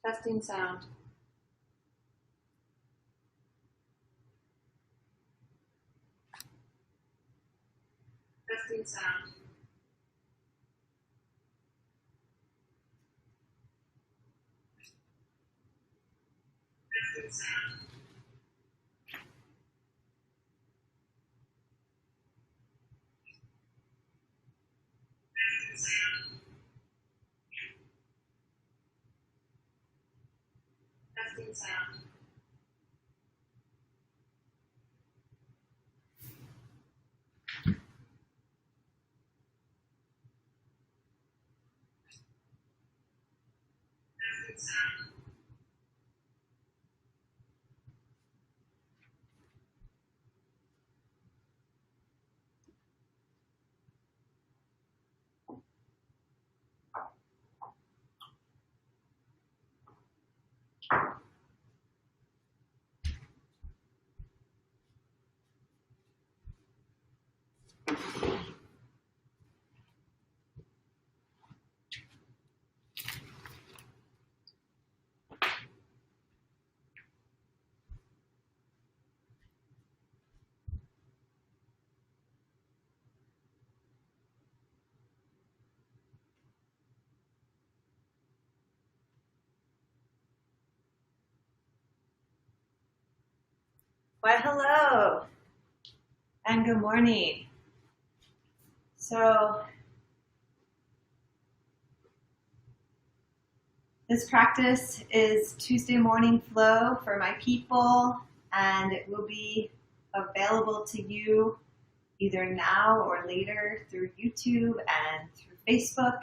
Testing sound. Testing sound. Testing sound. Testing sound. Testing sound. Testing sound. Why, hello, and good morning. So, this practice is Tuesday morning flow for my people, and it will be available to you either now or later through YouTube and through Facebook.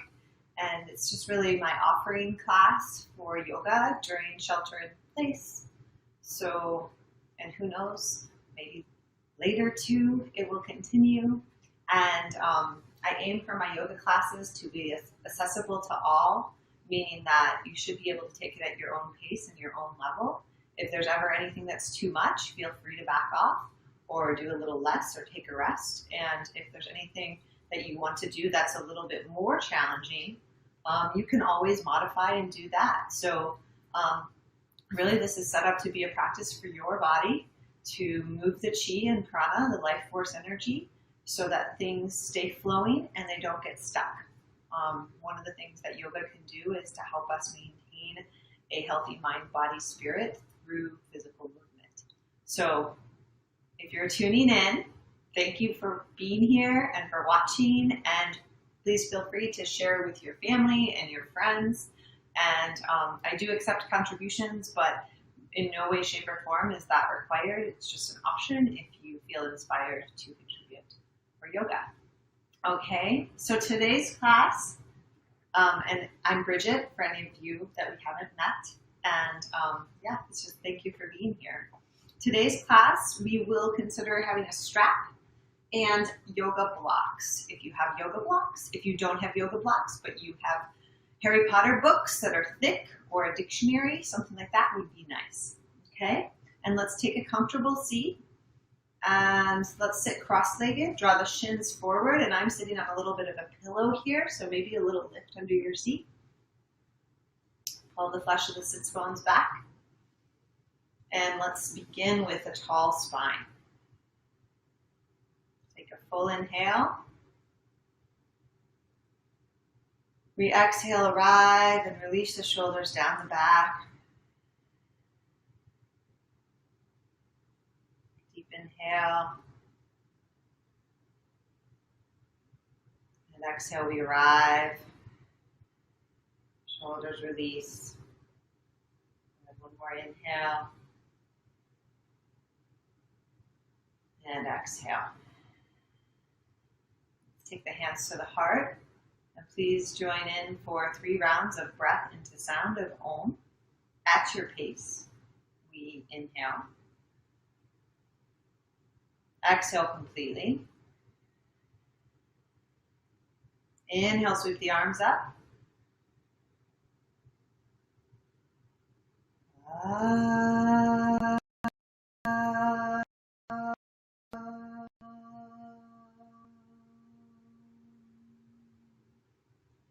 And it's just really my offering class for yoga during shelter in place. So, and who knows, maybe later too, it will continue. And I aim for my yoga classes to be accessible to all, meaning that you should be able to take it at your own pace and your own level. If there's ever anything that's too much, feel free to back off or do a little less or take a rest. And if there's anything that you want to do that's a little bit more challenging, you can always modify and do that. So really this is set up to be a practice for your body to move the chi and prana, the life force energy, so that things stay flowing and they don't get stuck. One of the things that yoga can do is to help us maintain a healthy mind, body, spirit through physical movement. So if you're tuning in, thank you for being here and for watching, and please feel free to share with your family and your friends. And I do accept contributions, but in no way, shape, or form is that required. It's just an option if you feel inspired to contribute for yoga. Okay, so today's class, and I'm Bridget, for any of you that we haven't met, and yeah, it's just thank you for being here. Today's class, we will consider having a strap and yoga blocks. If you have yoga blocks, if you don't have yoga blocks, but you have Harry Potter books that are thick or a dictionary, something like that would be nice. Okay, and let's take a comfortable seat. And let's sit cross-legged, draw the shins forward, and I'm sitting on a little bit of a pillow here, so maybe a little lift under your seat. Pull the flesh of the sits bones back. And let's begin with a tall spine. Take a full inhale. We exhale, arrive, and release the shoulders down the back. Deep inhale. And exhale, we arrive. Shoulders release. And one more inhale. And exhale. Take the hands to the heart. And please join in for 3 rounds of breath into sound of Om at your pace. We inhale. Exhale completely. Inhale, sweep the arms up.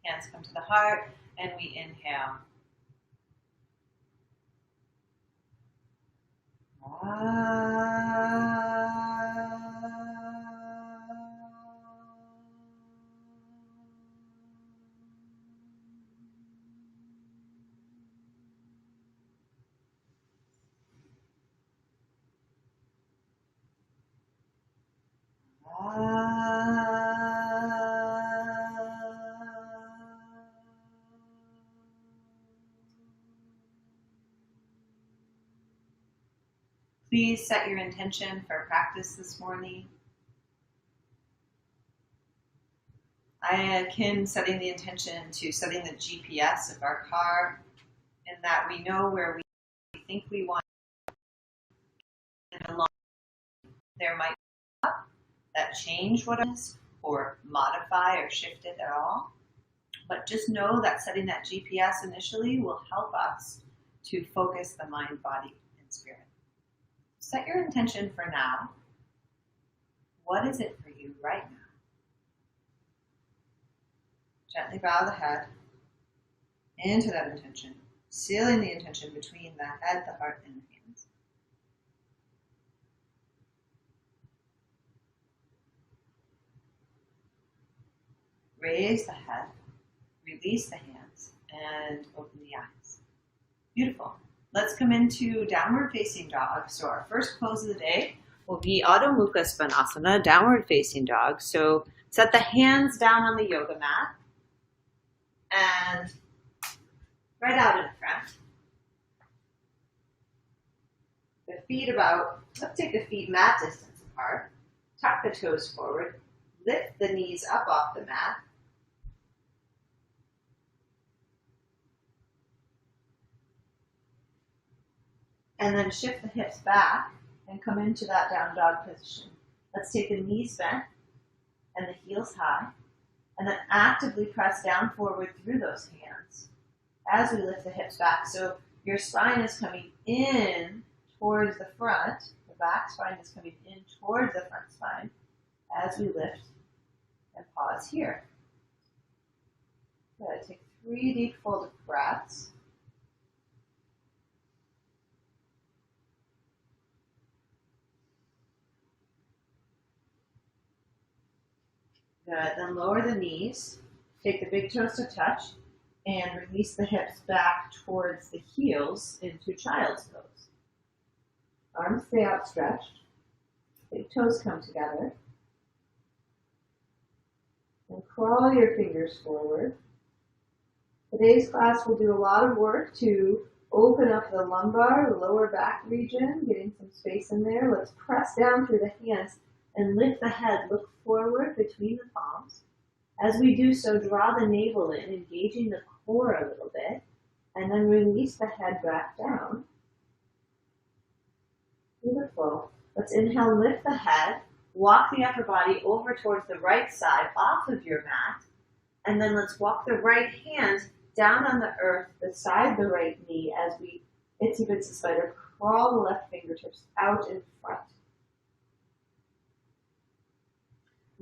Hands come to the heart, and we inhale. Please set your intention for practice this morning. I akin setting the intention to setting the GPS of our car, in that we know where we think we want, and along there might be up that change what it is or modify or shift it at all. But just know that setting that GPS initially will help us to focus the mind, body, and spirit. Set your intention for now. What is it for you right now? Gently bow the head into that intention, sealing the intention between the head, the heart, and the hands. Raise the head, release the hands, and open the eyes. Beautiful. Let's come into downward facing dog. So our first pose of the day will be Adho Mukha Svanasana, downward facing dog. So set the hands down on the yoga mat and right out in front. The feet about, let's take the feet mat distance apart. Tuck the toes forward. Lift the knees up off the mat. And then shift the hips back and come into that down dog position. Let's take the knees bent and the heels high, and then actively press down forward through those hands as we lift the hips back. So your spine is coming in towards the front, the back spine is coming in towards the front spine as we lift and pause here. Good. Take 3 deep folded breaths. Good. Then lower the knees. Take the big toes to touch and release the hips back towards the heels into child's pose. Arms stay outstretched. Big toes come together. And crawl your fingers forward. Today's class will do a lot of work to open up the lumbar, the lower back region, getting some space in there. Let's press down through the hands and lift the head. Look forward between the palms. As we do so, draw the navel in, engaging the core a little bit, and then release the head back down. Beautiful. Let's inhale, lift the head, walk the upper body over towards the right side off of your mat, and then let's walk the right hand down on the earth beside the right knee as we itsy bitsy spider crawl the left fingertips out in front.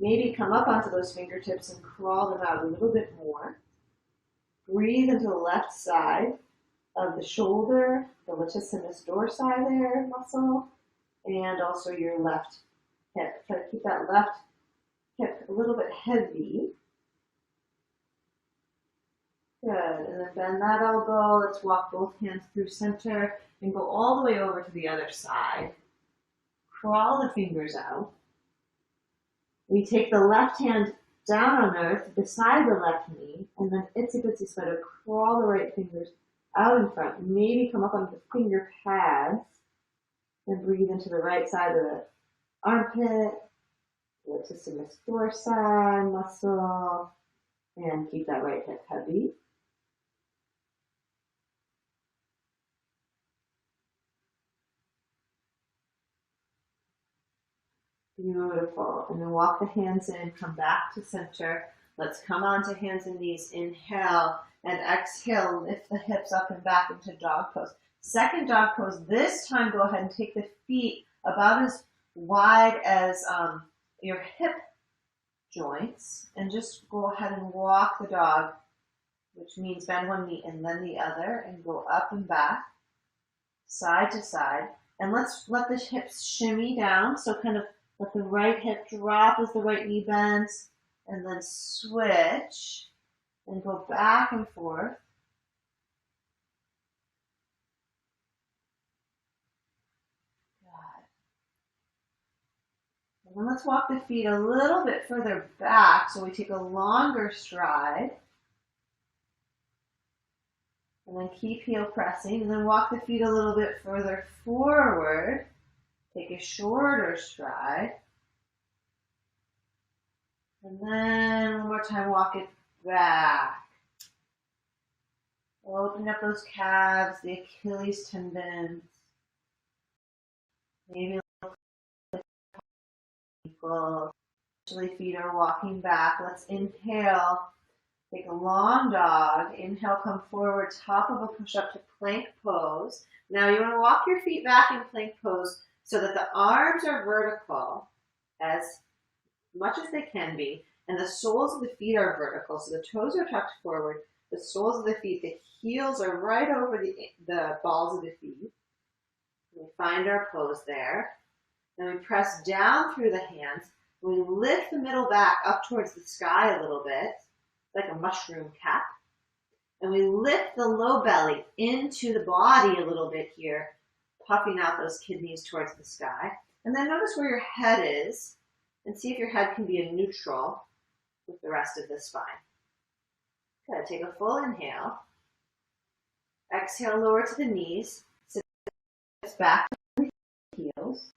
Maybe come up onto those fingertips and crawl them out a little bit more. Breathe into the left side of the shoulder, the latissimus dorsi there muscle, and also your left hip. Try to keep that left hip a little bit heavy. Good, and then bend that elbow. Let's walk both hands through center and go all the way over to the other side. Crawl the fingers out. We take the left hand down on earth beside the left knee, and then itsy bitsy spider, crawl the right fingers out in front. Maybe come up on the finger pads and breathe into the right side of the armpit, latissimus dorsi muscle, and keep that right hip heavy. Beautiful. And then walk the hands in, come back to center. Let's come onto hands and knees. Inhale and exhale. Lift the hips up and back into dog pose. Second dog pose. This time, go ahead and take the feet about as wide as your hip joints. And just go ahead and walk the dog, which means bend one knee and then the other, and go up and back, side to side. And let's let the hips shimmy down. So kind of let the right hip drop as the right knee bends, and then switch and go back and forth. And then let's walk the feet a little bit further back so we take a longer stride. And then keep heel pressing. And then walk the feet a little bit further forward. Take a shorter stride. And then one more time, walk it back. Open up those calves, the Achilles tendons. Maybe people. Actually, feet are walking back. Let's inhale. Take a long dog. Inhale, come forward, top of a push-up to plank pose. Now you want to walk your feet back in plank pose so that the arms are vertical as much as they can be, and the soles of the feet are vertical, so the toes are tucked forward, the soles of the feet, the heels are right over the balls of the feet. We find our pose there. Then we press down through the hands. We lift the middle back up towards the sky a little bit, like a mushroom cap. And we lift the low belly into the body a little bit here, puffing out those kidneys towards the sky. And then notice where your head is, and see if your head can be in neutral with the rest of the spine. Good. Take a full inhale. Exhale, lower to the knees. Sit back to the heels.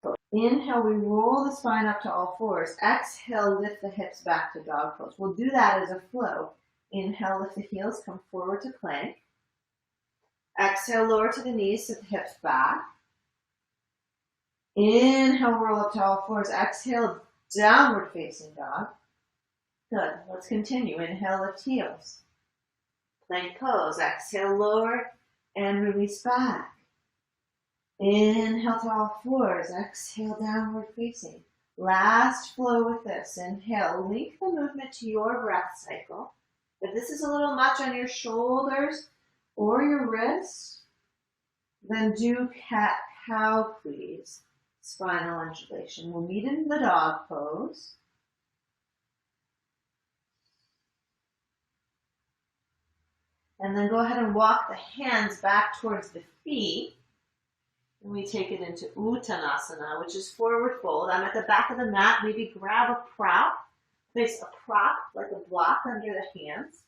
So inhale, we roll the spine up to all fours. Exhale, lift the hips back to dog pose. We'll do that as a flow. Inhale, lift the heels, come forward to plank. Exhale, lower to the knees, sit the hips back. Inhale, roll up to all fours. Exhale, downward facing dog. Good. Let's continue. Inhale, lift heels. Plank pose. Exhale, lower and release back. Inhale to all fours. Exhale, downward facing. Last flow with this. Inhale, link the movement to your breath cycle. If this is a little much on your shoulders or your wrists, then do cat-cow, please. Spinal undulation. We'll meet in the dog pose. And then go ahead and walk the hands back towards the feet. And we take it into Uttanasana, which is forward fold. I'm at the back of the mat. Maybe grab a prop. Place a prop, like a block, under the hands.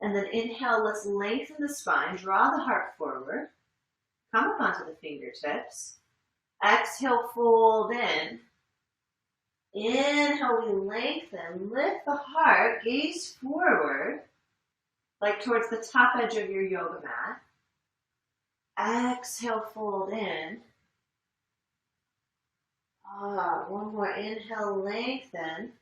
And then inhale, let's lengthen the spine. Draw the heart forward. Come up onto the fingertips. Exhale, fold in. Inhale, we lengthen. Lift the heart. Gaze forward, like towards the top edge of your yoga mat. Exhale, fold in. One more. Inhale, lengthen.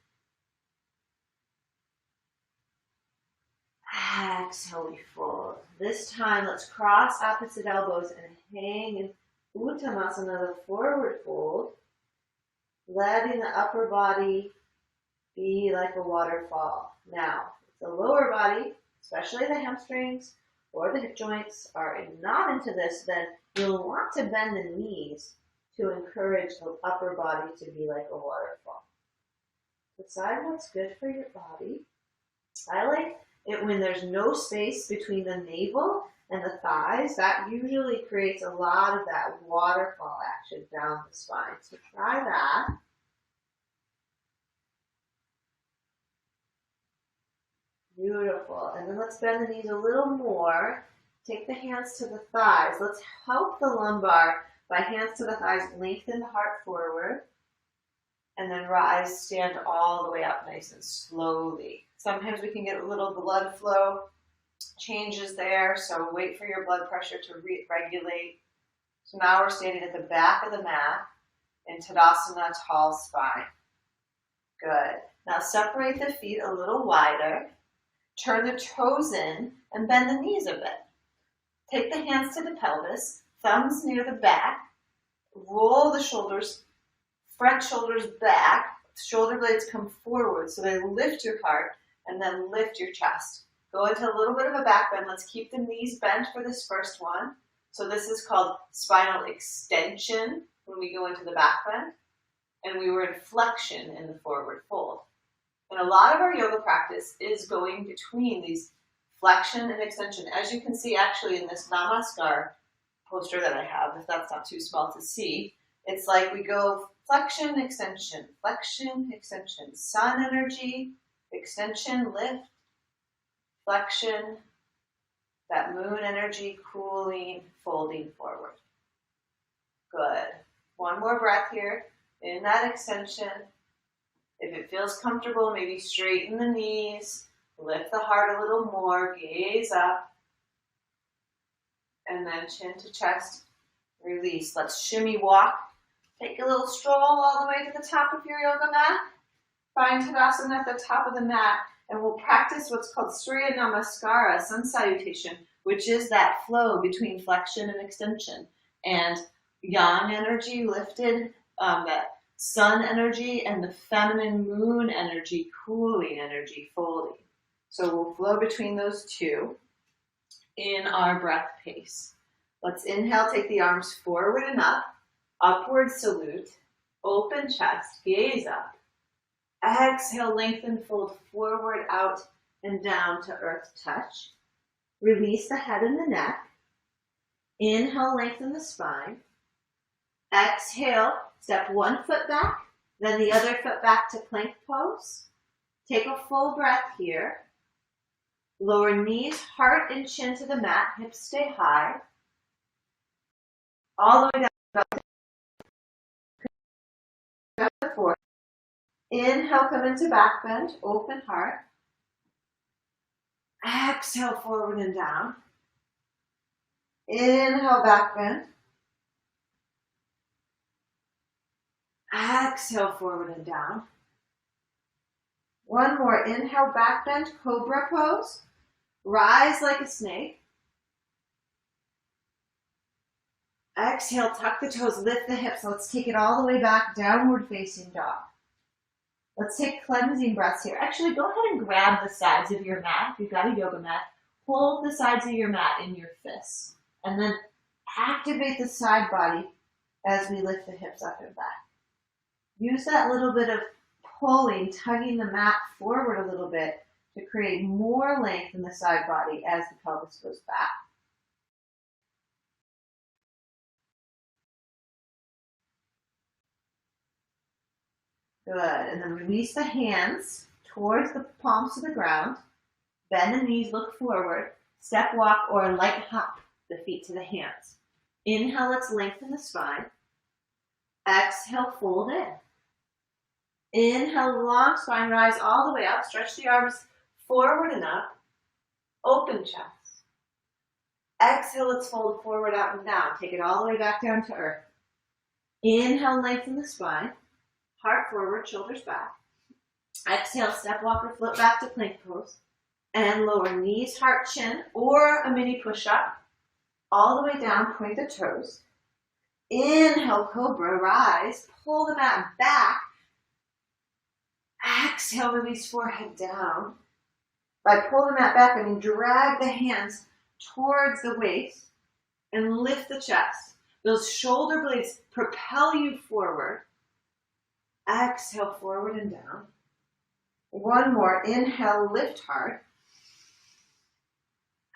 Exhale, we fold. This time, let's cross opposite elbows and hang in Uttanasana, the forward fold, letting the upper body be like a waterfall. Now, if the lower body, especially the hamstrings or the hip joints, are not into this, then you'll want to bend the knees to encourage the upper body to be like a waterfall. Decide what's good for your body. I like it when there's no space between the navel and the thighs. That usually creates a lot of that waterfall action down the spine. So try that. Beautiful. And then let's bend the knees a little more. Take the hands to the thighs. Let's help the lumbar by hands to the thighs. Lengthen the heart forward. And then rise, stand all the way up nice and slowly. Sometimes we can get a little blood flow changes there, so wait for your blood pressure to regulate. So now we're standing at the back of the mat in Tadasana, tall spine. Good. Now separate the feet a little wider. Turn the toes in and bend the knees a bit. Take the hands to the pelvis, thumbs near the back. Roll the shoulders, front shoulders back. Shoulder blades come forward so they lift your heart and then lift your chest. Go into a little bit of a back bend. Let's keep the knees bent for this first one. So this is called spinal extension when we go into the back bend, and we were in flexion in the forward fold. And a lot of our yoga practice is going between these flexion and extension. As you can see actually in this Namaskar poster that I have, if that's not too small to see, it's like we go flexion, extension, sun energy, extension, lift, flexion, that moon energy, cooling, folding forward. Good. One more breath here in that extension. If it feels comfortable, maybe straighten the knees, lift the heart a little more, gaze up, and then chin to chest, release. Let's shimmy walk. Take a little stroll all the way to the top of your yoga mat. Find Tadasana at the top of the mat, and we'll practice what's called Surya Namaskara, sun salutation, which is that flow between flexion and extension. And yang energy lifted, that sun energy, and the feminine moon energy, cooling energy, folding. So we'll flow between those two in our breath pace. Let's inhale, take the arms forward and up, upward salute, open chest, gaze up. Exhale, lengthen, fold forward, out, and down to earth touch. Release the head and the neck. Inhale, lengthen the spine. Exhale, step one foot back, then the other foot back to plank pose. Take a full breath here. Lower knees, heart, and chin to the mat. Hips stay high. All the way down to forward. Inhale, come into back bend, open heart. Exhale, forward and down. Inhale, back bend. Exhale, forward and down. One more. Inhale, back bend, cobra pose. Rise like a snake. Exhale, tuck the toes, lift the hips. Let's take it all the way back, downward facing dog. Let's take cleansing breaths here. Actually, go ahead and grab the sides of your mat. If you've got a yoga mat, hold the sides of your mat in your fists. And then activate the side body as we lift the hips up and back. Use that little bit of pulling, tugging the mat forward a little bit to create more length in the side body as the pelvis goes back. Good, and then release the hands towards the palms to the ground. Bend the knees, look forward. Step walk or light hop the feet to the hands. Inhale, let's lengthen the spine. Exhale, fold in. Inhale, long spine, rise all the way up. Stretch the arms forward and up. Open chest. Exhale, let's fold forward, out, and down. Take it all the way back down to earth. Inhale, lengthen the spine. Heart forward, shoulders back. Exhale, step walk or flip back to plank pose. And lower knees, heart, chin, or a mini push-up. All the way down, point the toes. Inhale, cobra, rise. Pull the mat back. Exhale, release forehead down. By pull the mat back, I mean drag the hands towards the waist and lift the chest. Those shoulder blades propel you forward. Exhale, forward and down. One more. Inhale, lift heart.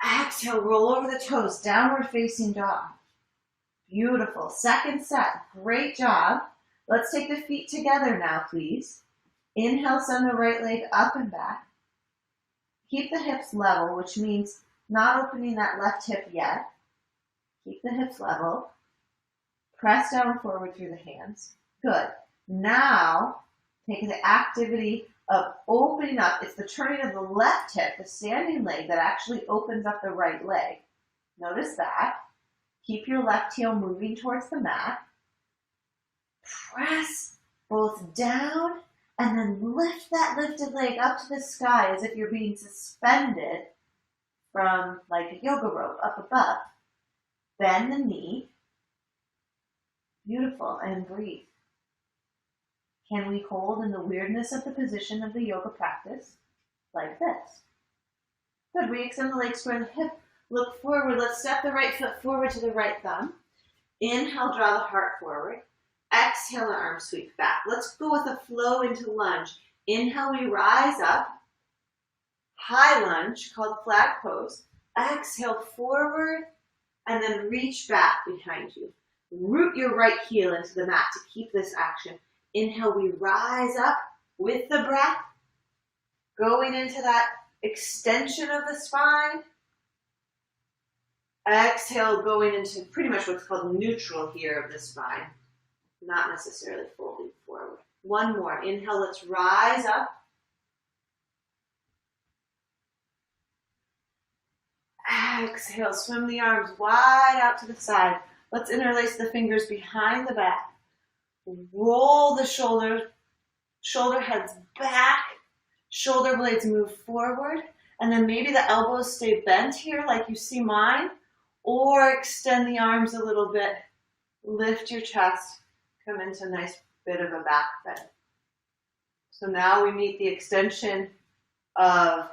Exhale, roll over the toes, downward facing dog. Beautiful. Second set. Great job. Let's take the feet together now, please. Inhale, send the right leg up and back. Keep the hips level, which means not opening that left hip yet. Keep the hips level. Press down forward through the hands. Good. Now, take the activity of opening up. It's the turning of the left hip, the standing leg, that actually opens up the right leg. Notice that. Keep your left heel moving towards the mat. Press both down and then lift that lifted leg up to the sky as if you're being suspended from like a yoga rope up above. Bend the knee. Beautiful. And breathe. Can we hold in the weirdness of the position of the yoga practice like this? Good. We extend the legs, square the hip, Look forward. Let's step the right foot forward to the right thumb. Inhale, draw the heart forward. Exhale, the arms sweep back. Let's go with a flow into lunge. Inhale, we rise up. High lunge, called flag pose. Exhale, forward, and then reach back behind you. Root your right heel into the mat to keep this action. Inhale, we rise up with the breath, going into that extension of the spine. Exhale, going into pretty much what's called neutral here of the spine, not necessarily folding forward. One more. Inhale, let's rise up. Exhale, swim the arms wide out to the side. Let's interlace the fingers behind the back. Roll the shoulders, shoulder heads back, shoulder blades move forward, and then maybe the elbows stay bent here like you see mine, or extend the arms a little bit, lift your chest, come into a nice bit of a back bend. So now we meet the extension of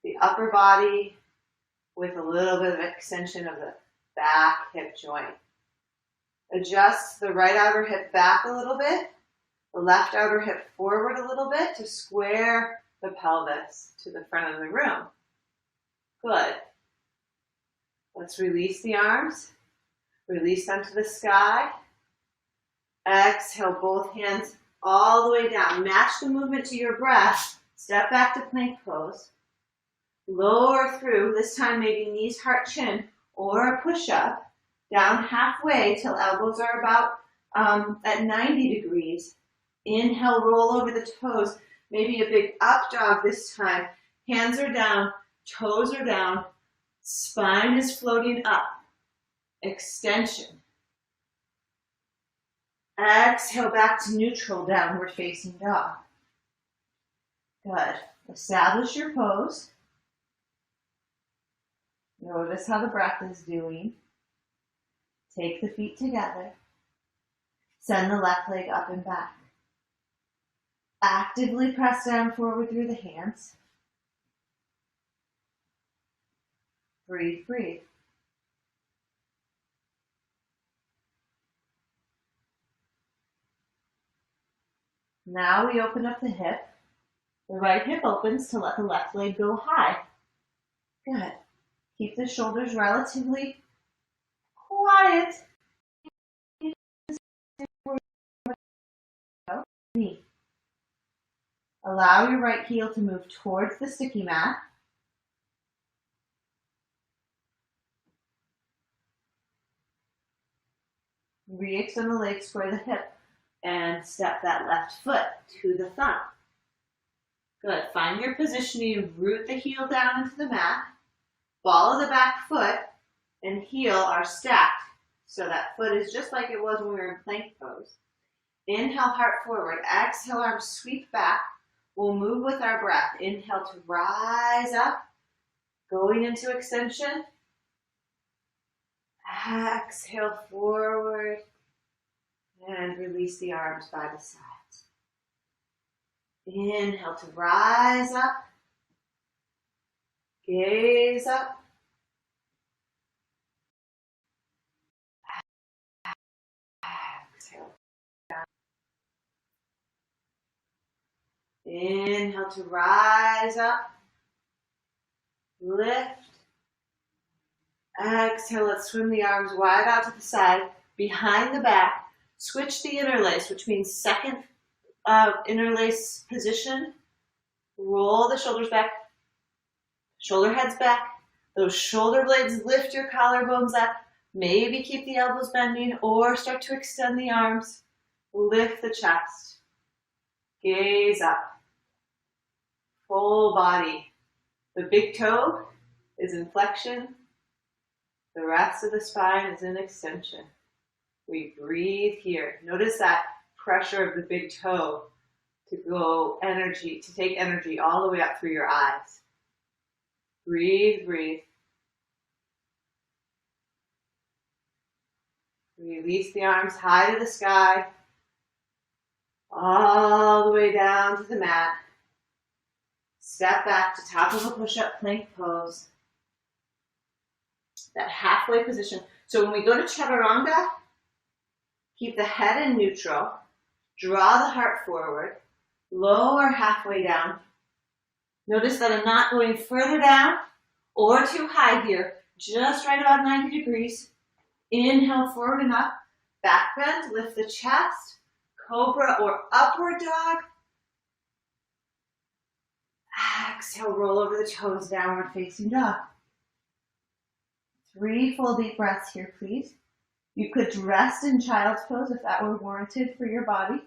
the upper body with a little bit of extension of the back hip joint. Adjust the right outer hip back a little bit, the left outer hip forward a little bit to square the pelvis to the front of the room. Good. Let's release the arms, release them to the sky. Exhale, both hands all the way down. Match the movement to your breath. Step back to plank pose. Lower through, this time maybe knees, heart, chin, or a push-up. Down halfway till elbows are about at 90 degrees. Inhale, roll over the toes. Maybe a big up dog this time. Hands are down, toes are down, spine is floating up. Extension. Exhale, back to neutral, downward facing dog. Good. Establish your pose. Notice how the breath is doing. Take the feet together. Send the left leg up and back. Actively press down forward through the hands. Breathe, breathe. Now we open up the hip. The right hip opens to let the left leg go high. Good. Keep the shoulders relatively quiet. Allow your right heel to move towards the sticky mat. Re-extend the leg, square the hip, and step that left foot to the thumb. Good. Find your positioning, root the heel down into the mat. Ball of the back foot and heel are stacked. So that foot is just like it was when we were in plank pose. Inhale, heart forward. Exhale, arms sweep back. We'll move with our breath. Inhale to rise up. Going into extension. Exhale forward. And release the arms by the sides. Inhale to rise up. Gaze up. Exhale. Inhale to rise up. Lift. Exhale, let's swim the arms wide out to the side, behind the back. Switch the interlace, which means second interlace position. Roll the shoulders back. Shoulder heads back. Those shoulder blades lift your collarbones up. Maybe keep the elbows bending or start to extend the arms. Lift the chest. Gaze up. Full body. The big toe is in flexion. The rest of the spine is in extension. We breathe here. Notice that pressure of the big toe to go energy, to take energy all the way up through your eyes. Breathe, breathe. Release the arms high to the sky, all the way down to the mat. Step back to top of a push-up plank pose. that halfway position. So when we go to chaturanga, keep the head in neutral, draw the heart forward, lower halfway down. Notice that I'm not going further down or too high here, just right about 90 degrees. Inhale, forward and up, back bend, lift the chest, cobra or upward dog. Exhale, roll over the toes, downward facing dog. 3 full deep breaths here, please. You could rest in child's pose if that were warranted for your body.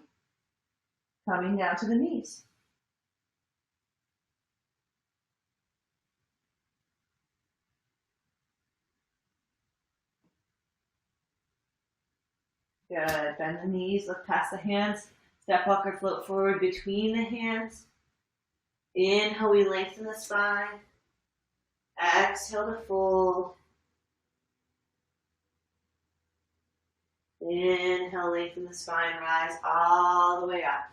Coming down to the knees. Good. Bend the knees, look past the hands. Step walk or float forward between the hands. Inhale, we lengthen the spine. Exhale to fold. Inhale, lengthen the spine, rise all the way up.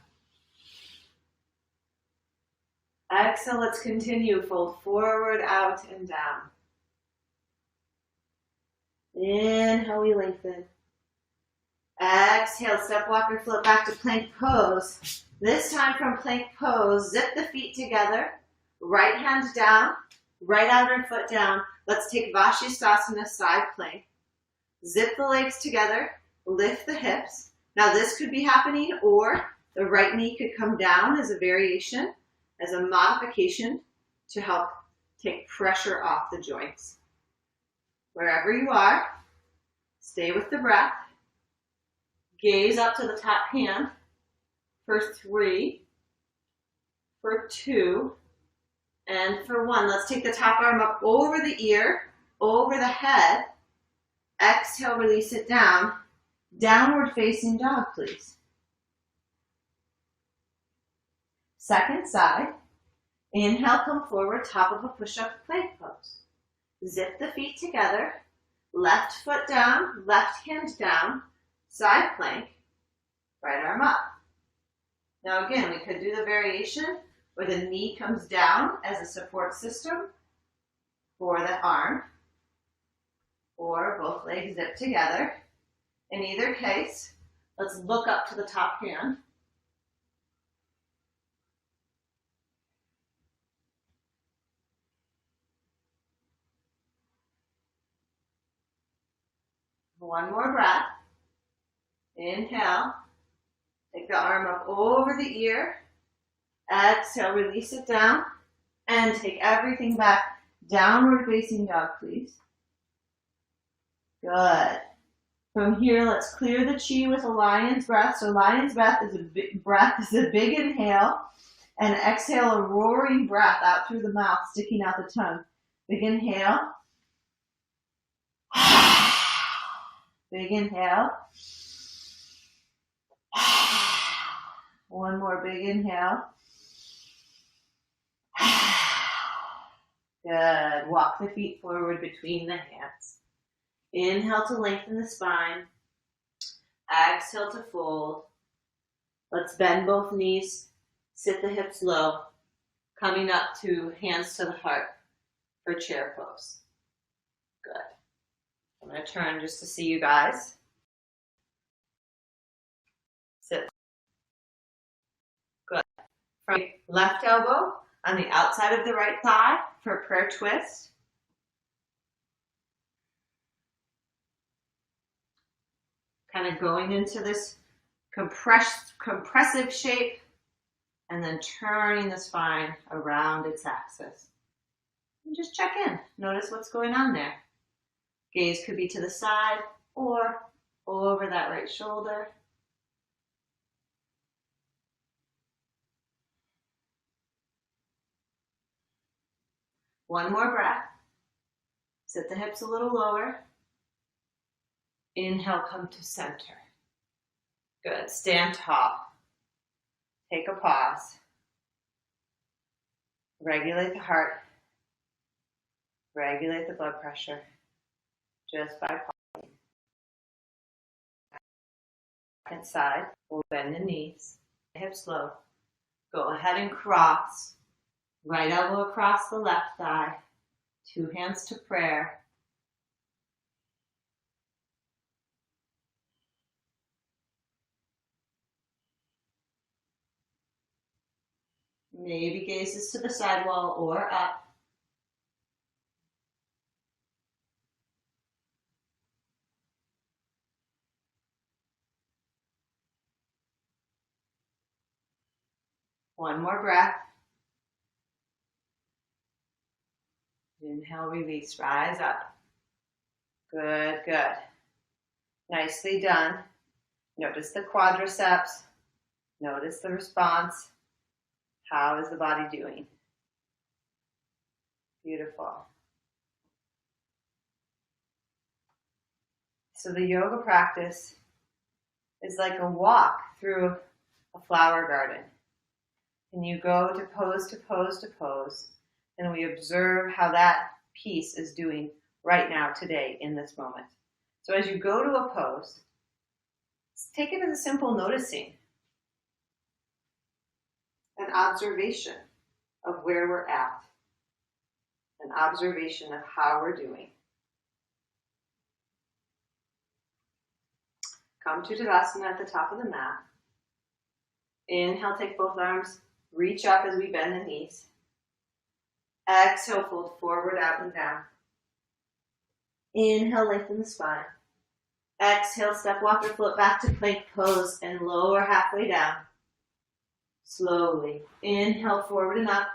Exhale, let's continue. Fold forward, out, and down. Inhale, we lengthen. Exhale, step, walk, or float back to plank pose. This time from plank pose, zip the feet together, right hand down, right outer foot down. Let's take Vashisthasana, side plank. Zip the legs together, lift the hips. Now this could be happening, or the right knee could come down as a variation, as a modification to help take pressure off the joints. Wherever you are, stay with the breath. Gaze up to the top hand for 3, for 2, and for 1. Let's take the top arm up over the ear, over the head. Exhale, release it down. Downward facing dog, please. Second side. Inhale, come forward, top of a push-up plank pose. Zip the feet together. Left foot down, left hand down. Side plank, right arm up. Now again, we could do the variation where the knee comes down as a support system for the arm, or both legs zip together. In either case, let's look up to the top hand. One more breath. Inhale, take the arm up over the ear. Exhale, release it down, and take everything back. Downward facing dog, please. Good. From here, let's clear the chi with a lion's breath. So lion's breath is a big inhale, and exhale, a roaring breath out through the mouth, sticking out the tongue. Big inhale. Big inhale. One more big inhale. Good. Walk the feet forward between the hands. Inhale to lengthen the spine. Exhale to fold. Let's bend both knees. Sit the hips low. Coming up to hands to the heart for chair pose. Good. I'm going to turn just to see you guys. Sit. Good. From left elbow on the outside of the right thigh for a prayer twist. Kind of going into this compressive shape and then turning the spine around its axis. And just check in. Notice what's going on there. Gaze could be to the side or over that right shoulder. One more breath. Sit the hips a little lower. Inhale, come to center. Good. Stand tall. Take a pause. Regulate the heart. Regulate the blood pressure just by pausing. Second side, we'll bend the knees, hips low. Go ahead and cross. Right elbow across the left thigh. 2 hands to prayer. Maybe gazes to the side wall or up. One more breath. Inhale, release, rise up. Good, good. Nicely done. Notice the quadriceps. Notice the response. How is the body doing? Beautiful. So the yoga practice is like a walk through a flower garden. And you go to pose to pose to pose, and we observe how that piece is doing right now, today, in this moment. So as you go to a pose, take it as a simple noticing, an observation of where we're at, an observation of how we're doing. Come to Tadasana at the top of the mat. Inhale, take both arms, reach up as we bend the knees. Exhale, fold forward, out and down. Inhale, lengthen the spine. Exhale, step, walk, or float back to plank pose and lower halfway down. Slowly. Inhale, forward and up.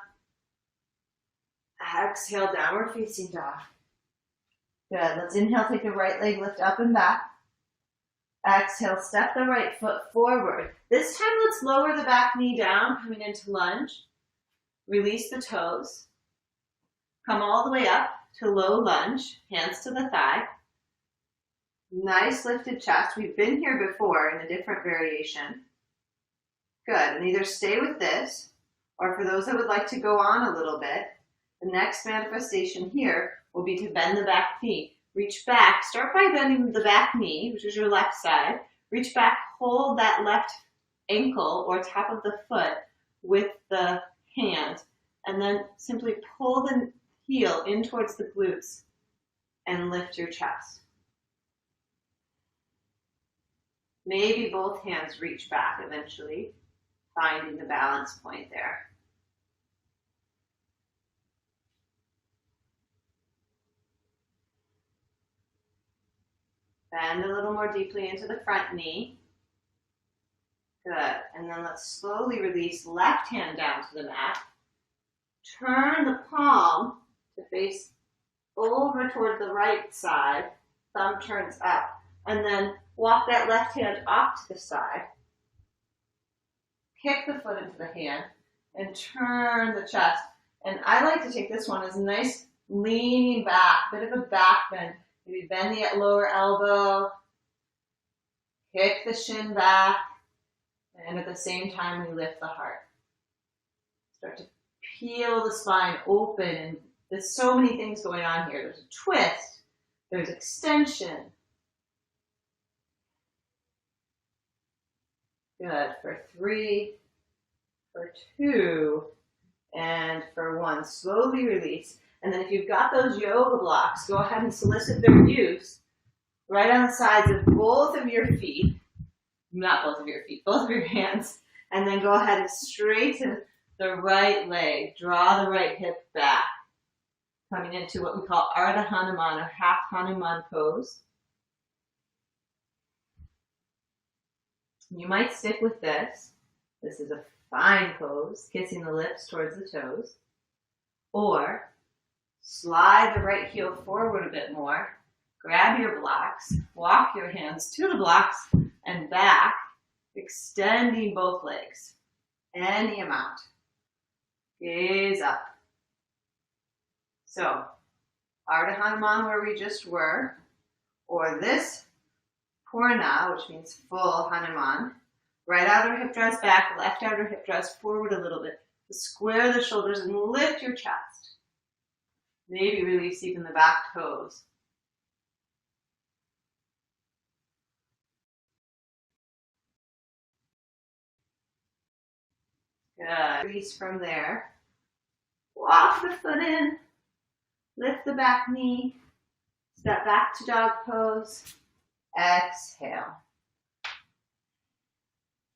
Exhale, downward facing dog. Good. Let's inhale, take the right leg, lift up and back. Exhale, step the right foot forward. This time, let's lower the back knee down, coming into lunge. Release the toes. Come all the way up to low lunge, hands to the thigh. Nice lifted chest. We've been here before in a different variation. Good. And either stay with this, or for those that would like to go on a little bit, the next manifestation here will be to bend the back knee. Reach back. Start by bending the back knee, which is your left side. Reach back, hold that left ankle or top of the foot with the hand, and then simply pull the heel in towards the glutes and lift your chest. Maybe both hands reach back eventually, finding the balance point there. Bend a little more deeply into the front knee. Good. And then let's slowly release left hand down to the mat. Turn the palm to face over toward the right side. Thumb turns up. And then walk that left hand off to the side. Kick the foot into the hand and turn the chest. And I like to take this one as a nice leaning back, bit of a back bend. Maybe bend the lower elbow, kick the shin back, and at the same time we lift the heart. Start to peel the spine open, and there's so many things going on here. There's a twist, there's extension. Good. For 3, for 2, and for 1. Slowly release. And then if you've got those yoga blocks, go ahead and solicit their use right on the sides of both of your feet. Not both of your feet, both of your hands. And then go ahead and straighten the right leg. Draw the right hip back. Coming into what we call Ardha Hanuman or half Hanuman pose. You might stick with this. This is a fine pose, kissing the lips towards the toes. Or slide the right heel forward a bit more. Grab your blocks. Walk your hands to the blocks and back, extending both legs. Any amount. Gaze up. So, Ardha Hanuman where we just were, or this Purna, which means full Hanuman. Right outer hip draws back, left outer hip draws forward a little bit. Square the shoulders and lift your chest. Maybe release even the back toes. Good. Release from there. Walk the foot in. Lift the back knee. Step back to dog pose. Exhale.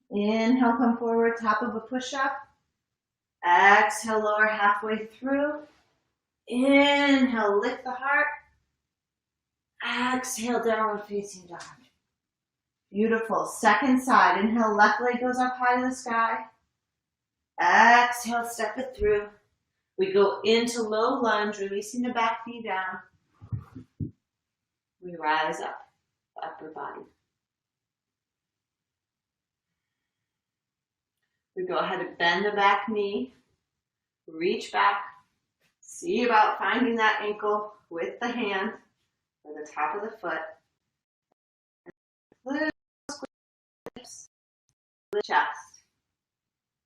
Inhale, come forward, top of a push-up. Exhale, lower halfway through. Inhale, lift the heart. Exhale, downward facing dog. Beautiful. Second side. Inhale, left leg goes up high to the sky. Exhale, step it through. We go into low lunge, releasing the back knee down. We rise up, the upper body. We go ahead and bend the back knee, reach back, see about finding that ankle with the hand or the top of the foot. Little squeeze the chest.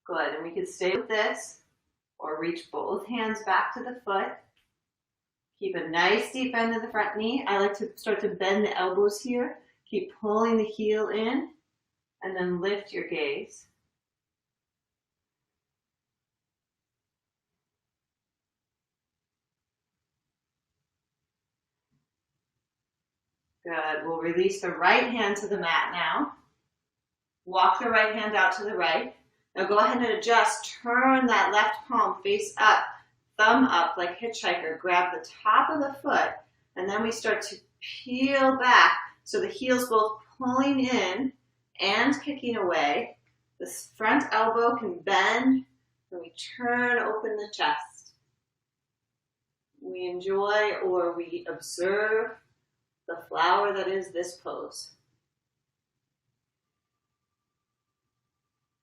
Good, and we can stay with this or reach both hands back to the foot. Keep a nice deep bend of the front knee. I like to start to bend the elbows here. Keep pulling the heel in and then lift your gaze. Good. We'll release the right hand to the mat now. Walk the right hand out to the right. Now go ahead and adjust. Turn that left palm face up, thumb up like hitchhiker. Grab the top of the foot, and then we start to peel back so the heel's both pulling in and kicking away. This front elbow can bend, and we turn open the chest. We enjoy or we observe the flower that is this pose.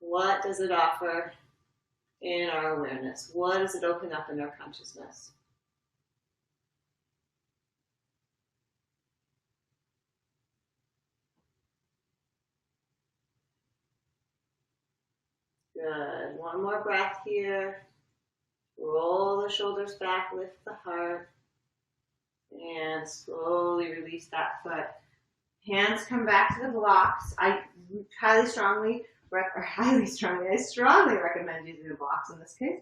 What does it offer in our awareness? What does it open up in our consciousness? Good. One more breath here. Roll the shoulders back, lift the heart, and slowly release that foot. Hands come back to the blocks. I strongly recommend using the blocks in this case.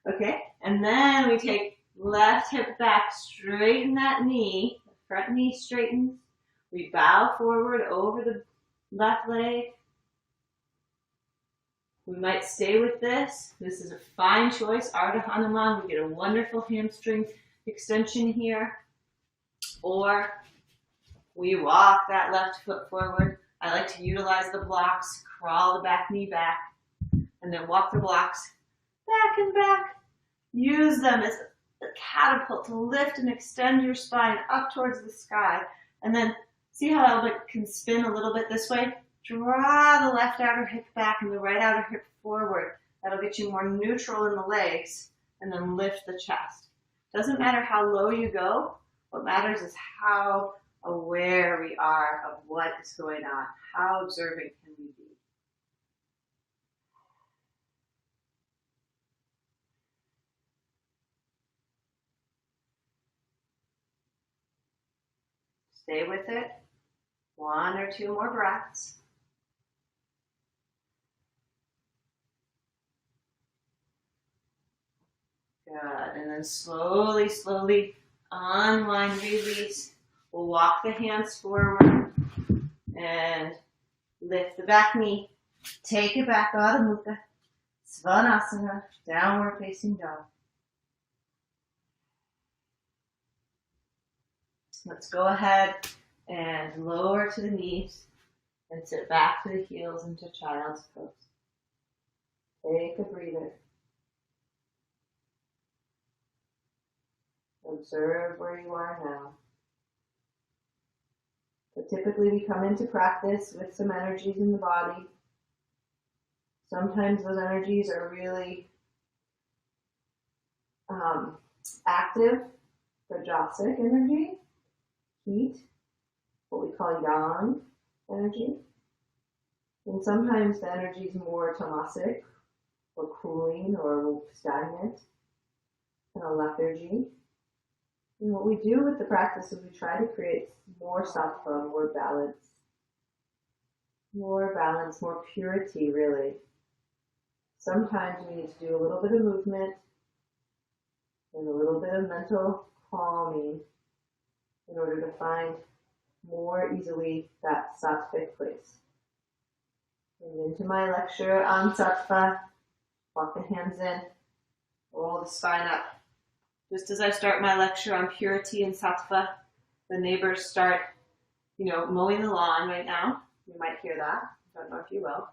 Okay, and then we take left hip back, straighten that knee, the front knee straightens. We bow forward over the left leg. We might stay with this. This is a fine choice. Ardha Hanuman, we get a wonderful hamstring extension here. Or we walk that left foot forward. I like to utilize the blocks, crawl the back knee back, and then walk the blocks back and back. Use them as a catapult to lift and extend your spine up towards the sky. And then see how it can spin a little bit this way? Draw the left outer hip back and the right outer hip forward. That'll get you more neutral in the legs, and then lift the chest. Doesn't matter how low you go. What matters is how aware we are of what is going on. How observant can we be? Stay with it. One or two more breaths. Good. And then slowly, slowly unwind, release. We'll walk the hands forward and lift the back knee. Take it back, Adho Mukha. Svanasana, downward facing dog. Let's go ahead and lower to the knees and sit back to the heels into child's pose. Take a breather. Observe where you are now. So typically we come into practice with some energies in the body. Sometimes those energies are really active, rajasic energy, heat, what we call yang energy. And sometimes the energy is more tamasic, or cooling, or stagnant, kind of lethargy. And what we do with the practice is we try to create more sattva, more balance, more purity, really. Sometimes we need to do a little bit of movement and a little bit of mental calming in order to find more easily that sattvic place. And into my lecture on sattva, walk the hands in, Roll the spine up. Just as I start my lecture on purity and sattva, the neighbors start, mowing the lawn right now. You might hear that. I don't know if you will.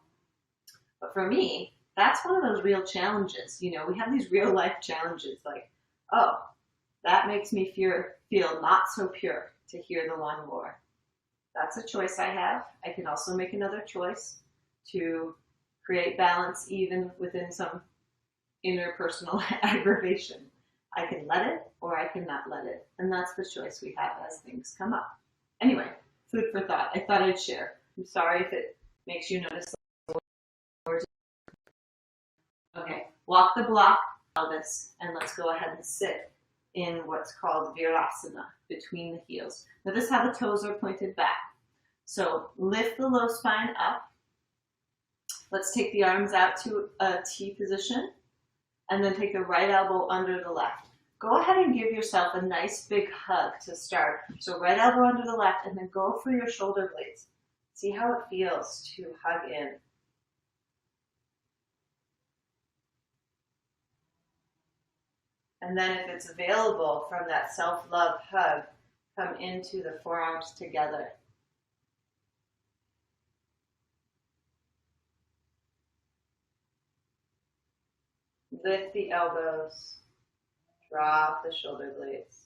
But for me, that's one of those real challenges. We have these real life challenges like, oh, that makes me feel not so pure to hear the lawn roar. That's a choice I have. I can also make another choice to create balance even within some interpersonal aggravation. I can let it or I can not let it. And that's the choice we have as things come up. Anyway, food for thought. I thought I'd share. I'm sorry if it makes you notice. Okay, walk the block, pelvis, and let's go ahead and sit in what's called virasana, between the heels. Notice how the toes are pointed back. So lift the low spine up. Let's take the arms out to a T position, and then take the right elbow under the left. Go ahead and give yourself a nice big hug to start. So right elbow under the left, and then go for your shoulder blades. See how it feels to hug in. And then if it's available from that self-love hug, come into the forearms together. Lift the elbows, drop the shoulder blades.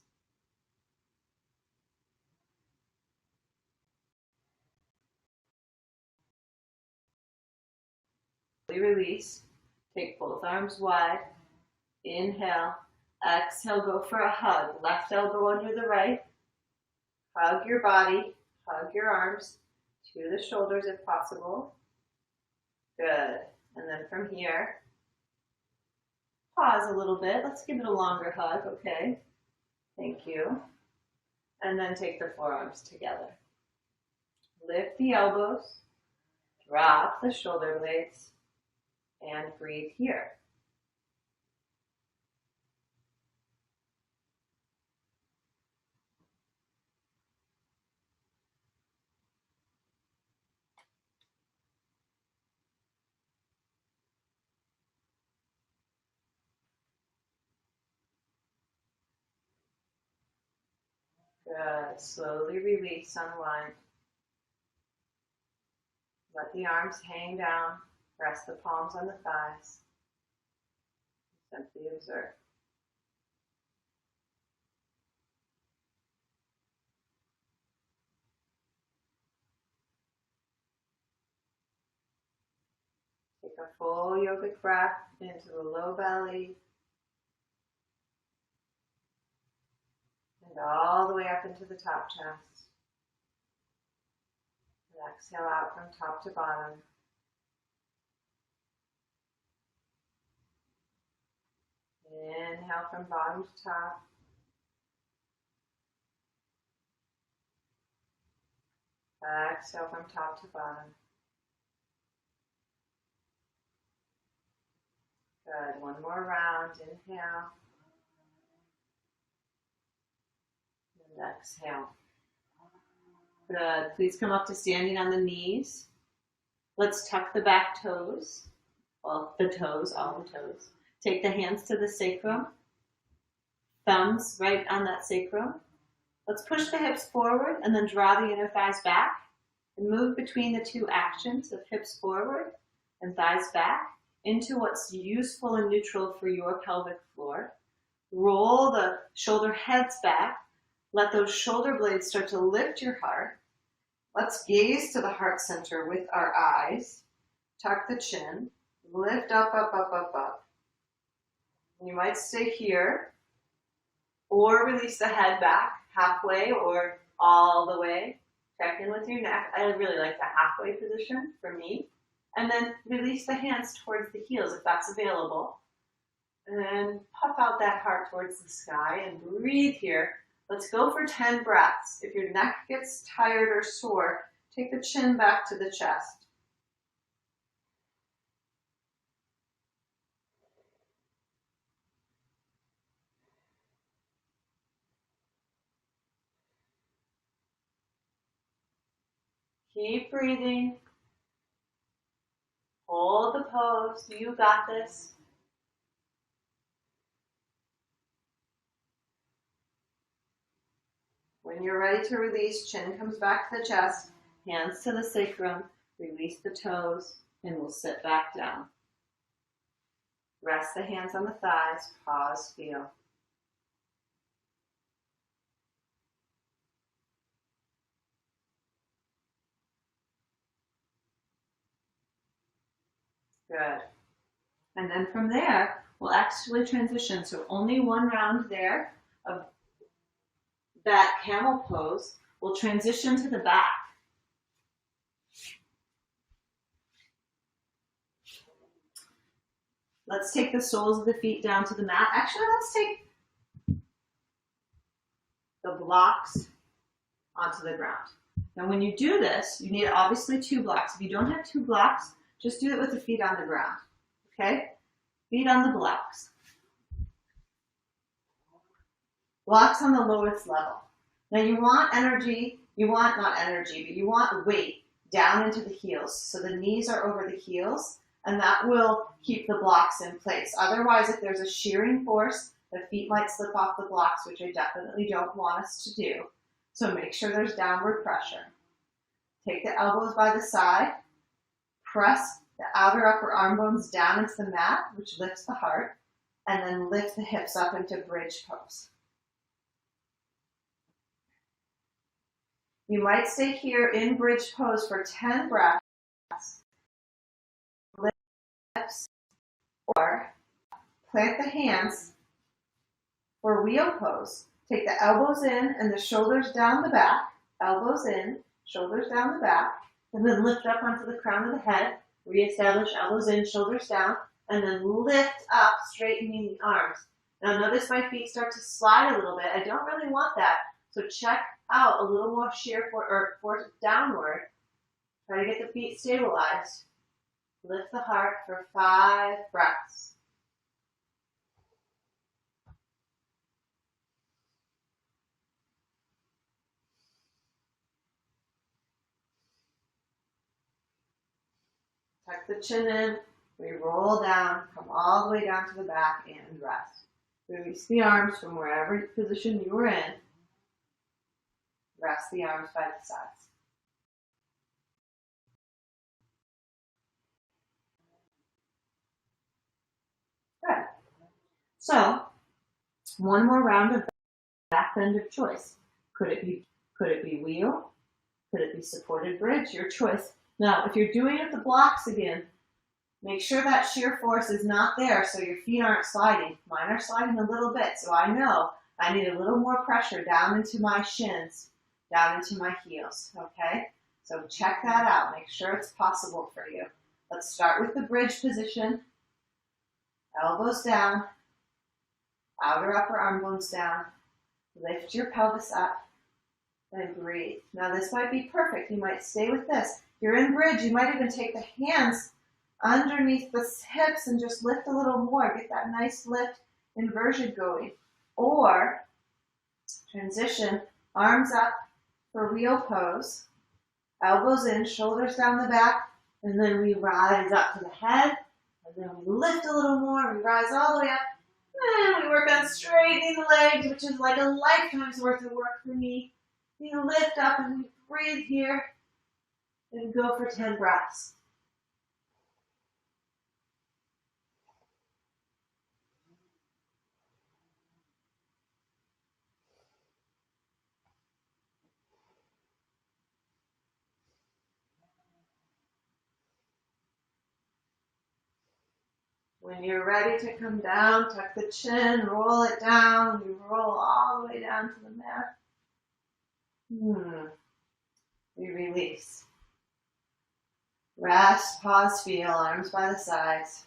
Release, take both arms wide, inhale, exhale, go for a hug. Left elbow under the right, hug your body, hug your arms to the shoulders if possible. Good. And then from here, pause a little bit. Let's give it a longer hug, okay? Thank you. And then take the forearms together. Lift the elbows, drop the shoulder blades, and breathe here. Good. Slowly release, unwind. Let the arms hang down. Rest the palms on the thighs. Simply observe. Take a full yogic breath into the low belly and all the way up into the top chest. And exhale out from top to bottom. Inhale from bottom to top. Exhale from top to bottom. Good. One more round. Inhale. And exhale. Good. Please come up to standing on the knees. Let's tuck the back toes. Well, the toes, all the toes. Take the hands to the sacrum. Thumbs right on that sacrum. Let's push the hips forward and then draw the inner thighs back and move between the two actions of hips forward and thighs back into what's useful and neutral for your pelvic floor. Roll the shoulder heads back. Let those shoulder blades start to lift your heart. Let's gaze to the heart center with our eyes. Tuck the chin. Lift up, up, up, up, up. You might stay here or release the head back halfway or all the way. Check in with your neck. I really like the halfway position for me. And then release the hands towards the heels if that's available. And puff out that heart towards the sky and breathe here. Let's go for 10 breaths. If your neck gets tired or sore, take the chin back to the chest. Keep breathing. Hold the pose. You got this. When you're ready to release, chin comes back to the chest, hands to the sacrum, release the toes, and we'll sit back down. Rest the hands on the thighs, pause, feel. Good. And then from there, we'll actually transition. So only one round there of that camel pose. We'll transition to the back. Let's take the soles of the feet down to the mat. Actually, let's take the blocks onto the ground. Now, when you do this, you need obviously 2 blocks. If you don't have 2 blocks, just do it with the feet on the ground. Okay? Feet on the blocks. Blocks on the lowest level. Now you want energy, you want weight down into the heels. So the knees are over the heels, and that will keep the blocks in place. Otherwise, if there's a shearing force, the feet might slip off the blocks, which I definitely don't want us to do. So make sure there's downward pressure. Take the elbows by the side, press the outer upper arm bones down into the mat, which lifts the heart, and then lift the hips up into bridge pose. You might stay here in bridge pose for 10 breaths, lips, or plant the hands for wheel pose. Take the elbows in and the shoulders down the back, elbows in, shoulders down the back, and then lift up onto the crown of the head, reestablish elbows in, shoulders down, and then lift up, straightening the arms. Now notice my feet start to slide a little bit. I don't really want that, so check out a little more shear force downward. Try to get the feet stabilized. Lift the heart for 5 breaths. Tuck the chin in, we roll down, come all the way down to the back and rest. Release the arms from wherever position you were in. Rest the arms by the sides. Good. So, one more round of back bend of choice. Could it be wheel? Could it be supported bridge? Your choice. Now, if you're doing it with the blocks again, make sure that shear force is not there so your feet aren't sliding. Mine are sliding a little bit, so I know I need a little more pressure down into my shins, down into my heels, okay? So check that out. Make sure it's possible for you. Let's start with the bridge position. Elbows down, outer upper arm bones down. Lift your pelvis up and breathe. Now this might be perfect. You might stay with this. If you're in bridge, you might even take the hands underneath the hips and just lift a little more. Get that nice lift inversion going. Or transition, arms up for wheel pose. Elbows in, shoulders down the back, and then we rise up to the head. And then we lift a little more, we rise all the way up. And we work on straightening the legs, which is like a lifetime's worth of work for me. We lift up and we breathe here and go for 10 breaths. When you're ready to come down, tuck the chin, roll it down. We roll all the way down to the mat. We release. Rest, pause, feel, arms by the sides.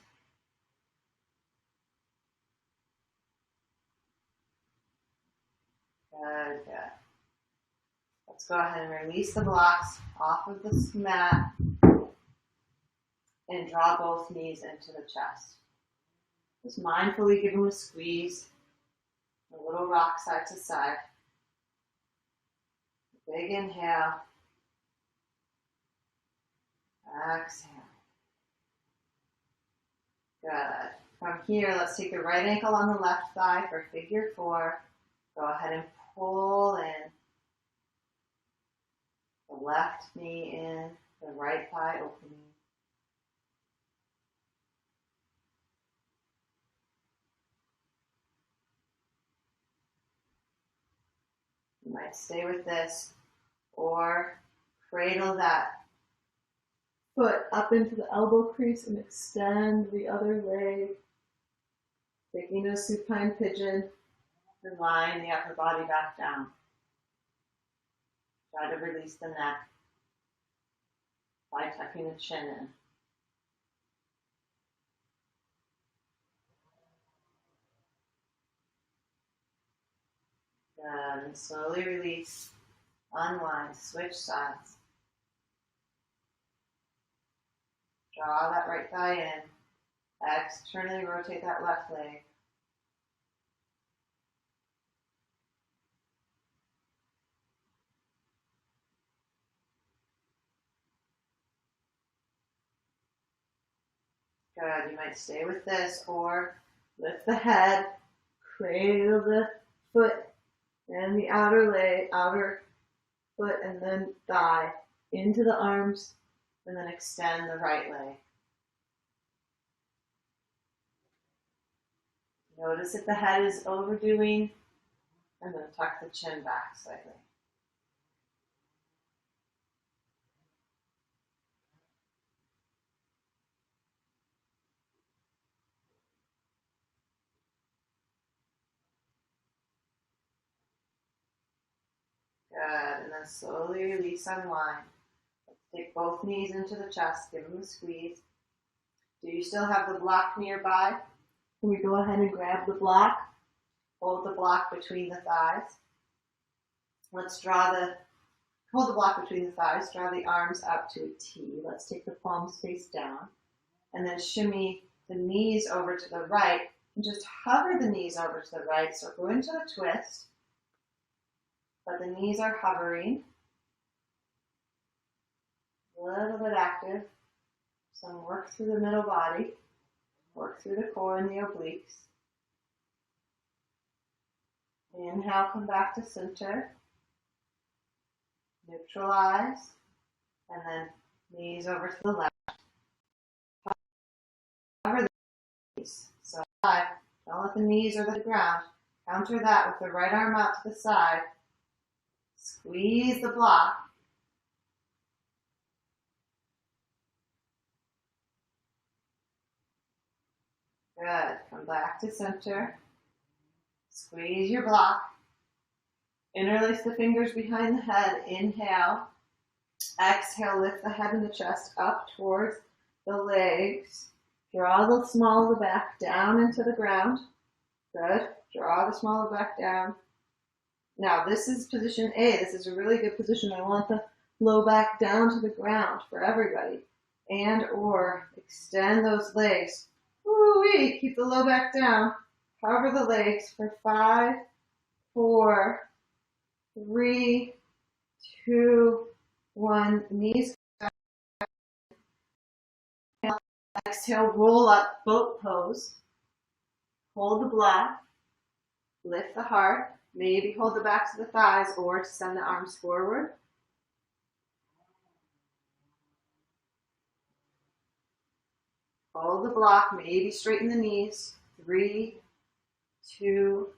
Good, good. Let's go ahead and release the blocks off of the mat and draw both knees into the chest. Just mindfully give them a squeeze, a little rock side to side. Big inhale. Exhale. Good. From here, let's take the right ankle on the left thigh for figure 4. Go ahead and pull in. left knee in, the right thigh opening. You might stay with this or cradle that foot up into the elbow crease and extend the other leg. Taking a supine pigeon and lying the upper body back down. Try to release the neck by tucking the chin in. Good. And slowly release, unwind, switch sides. Draw that right thigh in. Externally rotate that left leg. Good. You might stay with this or lift the head, cradle the foot and the outer leg, outer foot and then thigh into the arms and then extend the right leg. Notice if the head is overdoing and then tuck the chin back slightly. Good, and then slowly release, unwind. Let's take both knees into the chest, give them a squeeze. Do you still have the block nearby? Can we go ahead and grab the block? Hold the block between the thighs. Let's hold the block between the thighs, draw the arms up to a T. Let's take the palms face down and then shimmy the knees over to the right and just hover the knees over to the right. So go into a twist, but the knees are hovering. A little bit active. Some work through the middle body, work through the core and the obliques. Inhale, come back to center. Neutralize, and then knees over to the left. Cover the knees. So don't let the knees or the ground. Counter that with the right arm out to the side. Squeeze the block. Good. Come back to center. Squeeze your block. Interlace the fingers behind the head. Inhale. Exhale, lift the head and the chest up towards the legs. Draw the small of the back down into the ground. Good. Draw the small of the back down. Now, this is position A. This is a really good position. I want the low back down to the ground for everybody. And or extend those legs. Woo-wee. Keep the low back down. Cover the legs for 5, 4, 3, 2, 1. Knees back. Exhale, roll up, boat pose. Hold the block. Lift the heart. Maybe hold the backs of the thighs or to send the arms forward. Hold the block. Maybe straighten the knees. 3, 2,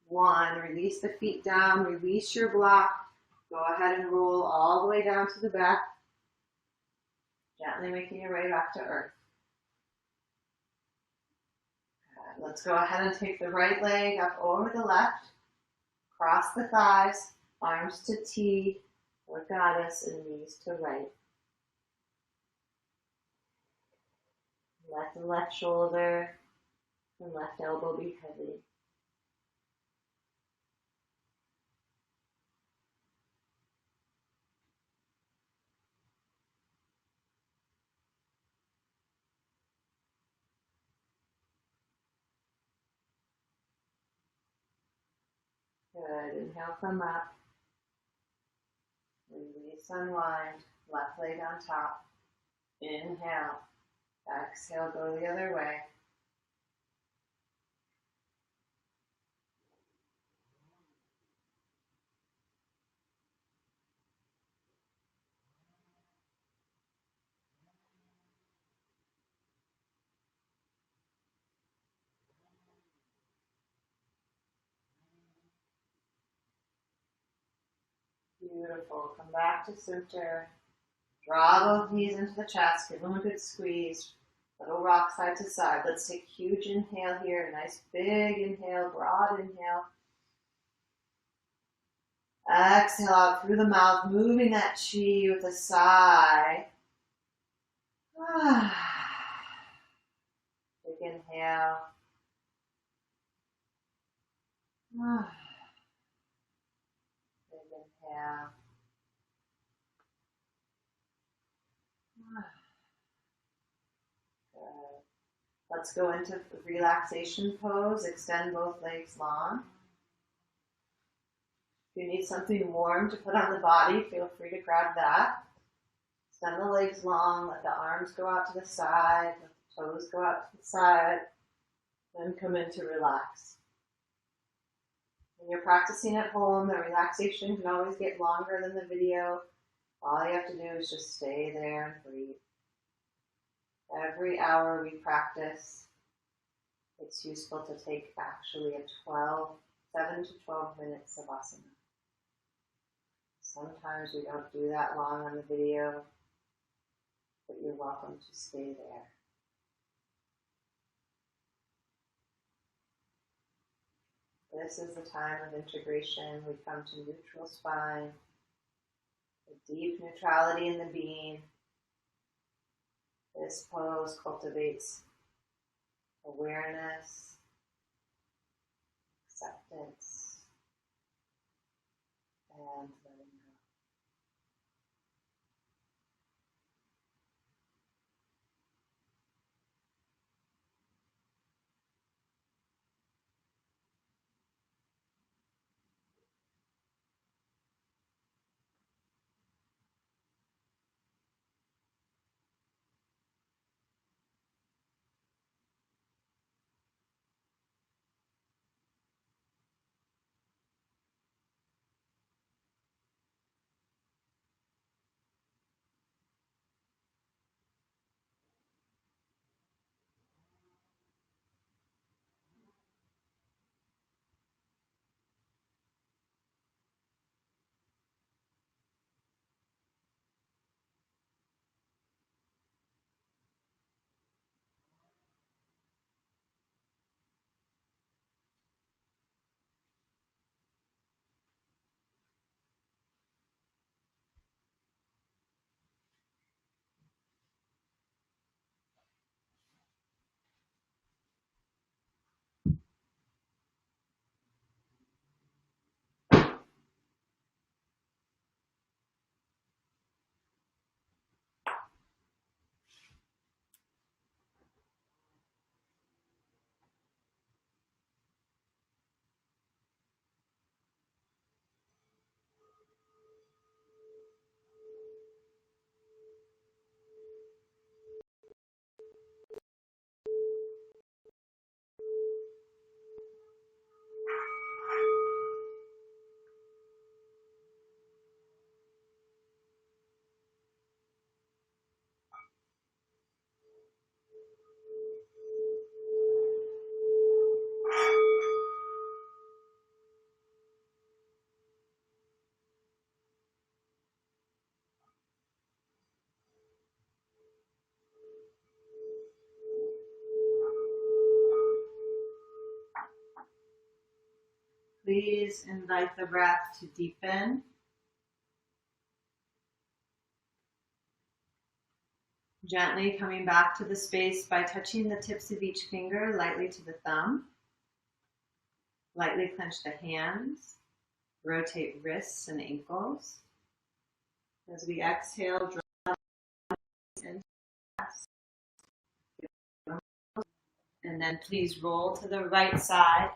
1. Release the feet down. Release your block. Go ahead and roll all the way down to the back. Gently making your way back to earth. Good. Let's go ahead and take the right leg up over the left. Cross the thighs. Arms to T or goddess and knees to right. Let the left shoulder and left elbow be heavy. Good. Inhale, come up. Release, unwind. Left leg on top. Inhale. Exhale, go the other way. Beautiful. Come back to center. Draw both knees into the chest. Give them a good squeeze. Little rock side to side. Let's take a huge inhale here. Nice big inhale, broad inhale. Exhale out through the mouth, moving that chi with a sigh. Big inhale. Big inhale. Good. Let's go into relaxation pose. Extend both legs long. If you need something warm to put on the body, feel free to grab that. Extend the legs long, let the arms go out to the side, let the toes go out to the side, then come in to relax. When you're practicing at home, the relaxation can always get longer than the video. All you have to do is just stay there and breathe. Every hour we practice, it's useful to take actually 7 to 12 minutes of asana. Sometimes we don't do that long on the video, but you're welcome to stay there. This is the time of integration. We come to neutral spine, a deep neutrality in the being. This pose cultivates awareness, acceptance, and letting go. Please invite the breath to deepen. Gently coming back to the space by touching the tips of each finger lightly to the thumb. Lightly clench the hands. Rotate wrists and ankles. As we exhale, draw into chest. And then please roll to the right side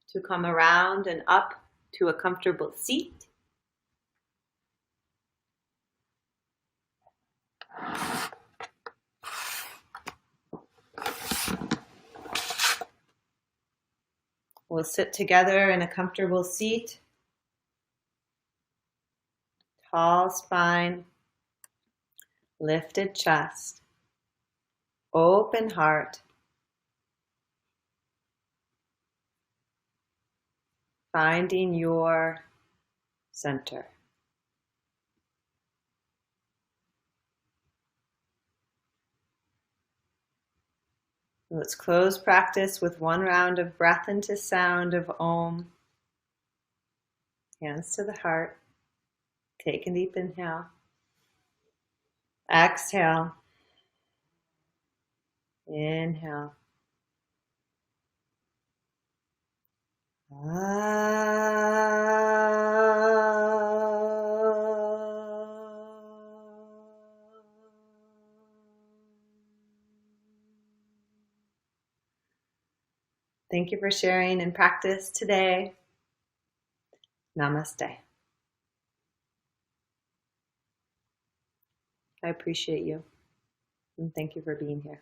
to come around and up to a comfortable seat. We'll sit together in a comfortable seat. Tall spine, lifted chest, open heart. Finding your center. Let's close practice with one round of breath into sound of Om. Hands to the heart. Take a deep inhale. Exhale. Inhale. Thank you for sharing and practice today. Namaste. I appreciate you, and thank you for being here.